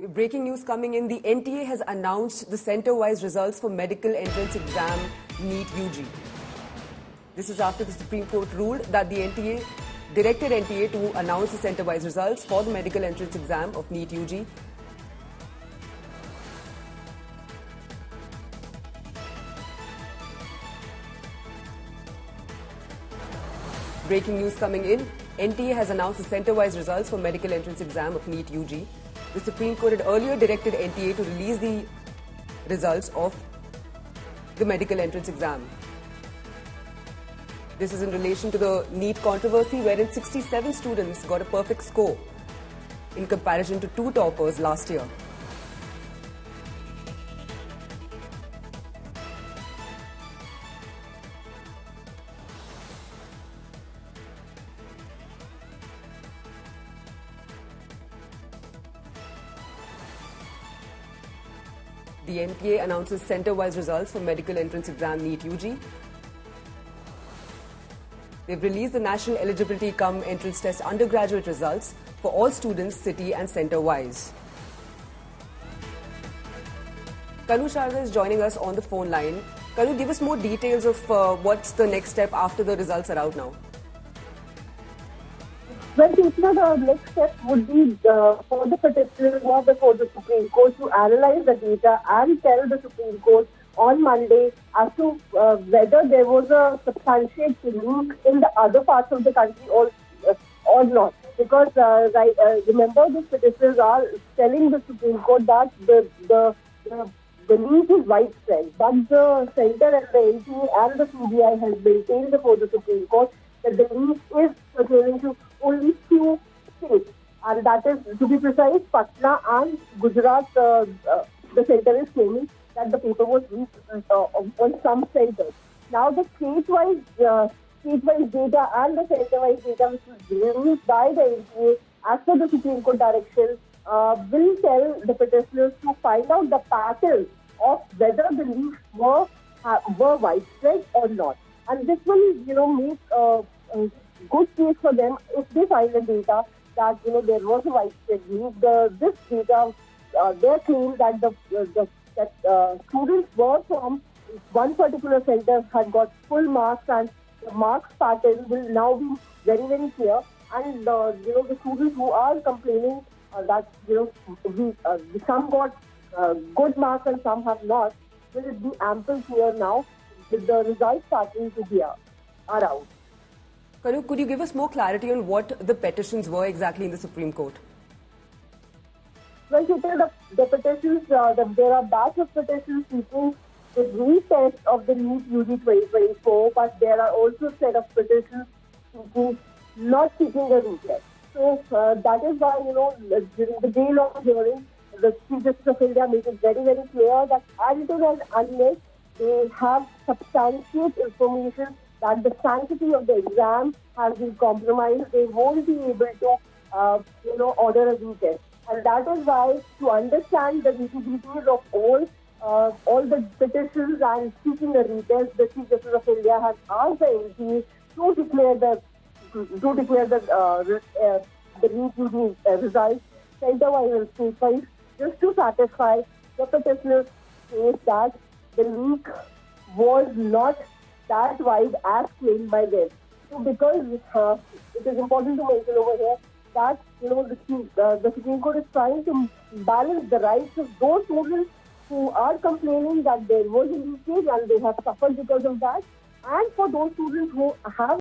Breaking news coming in, the NTA has announced the centre-wise results for medical entrance exam Neet UG. This is after the Supreme Court ruled that the NTA directed NTA to announce the centre-wise results for the medical entrance exam of Neet UG. Breaking news coming in, NTA has announced the centre-wise results for medical entrance exam of Neet UG. The Supreme Court had earlier directed NTA to release the results of the medical entrance exam. This is in relation to the Neet controversy, wherein 67 students got a perfect score in comparison to 2 toppers last year. The NTA announces centre-wise results for medical entrance exam Neet UG. They've released the National Eligibility Cum Entrance Test undergraduate results for all students, city and centre-wise. Kanu Sharda is joining us on the phone line. Kanu, give us more details of what's the next step after the results are out now. Well, Krishna, the next step would be for the petitioner or before the Supreme Court to analyze the data and tell the Supreme Court on Monday as to whether there was a substantiated leak in the other parts of the country or not. Because remember, the petitioners are telling the Supreme Court that the leak is widespread, but the centre and the NTA and the CBI has maintained before the Supreme Court that the leak is pertaining to only few states, and that is, to be precise, Patna and Gujarat. The centre is claiming that the paper was leaked on some centres. Now, the state-wise data and the centre-wise data, which is released by the NTA as per the Supreme Court direction, will tell the petitioners to find out the pattern of whether the leaks were widespread or not. And this will, make a good case for them if they find the data that, there was a widespread leak. This data, their claim that students were from one particular centre had got full marks, and the marks pattern will now be very, very clear. And, the students who are complaining that, some got good marks and some have not, will it be ample clear now with the results starting to be out. Kanu, could you give us more clarity on what the petitions were exactly in the Supreme Court? Well, the petitions, there are a batch of petitions seeking the retest of the Neet UG 2024, but there are also a set of petitions not seeking a retest. So that is why, during the day-long hearing, the Chief Justice of India made it very, very clear that until and unless they have substantiate information that the sanctity of the exam has been compromised, they won't be able to, order a retest. And that is why, to understand the nitty-gritties of all the petitions and seeking a retest, the Chief Justice of India has asked the NTA to declare the Neet UG results centre-wise and state-wise, just to satisfy the petitioner's case that the leak was not that wide as claimed by them. So, because it is important to mention over here that the Supreme Court is trying to balance the rights of those students who are complaining that there was a leakage and they have suffered because of that, and for those students who have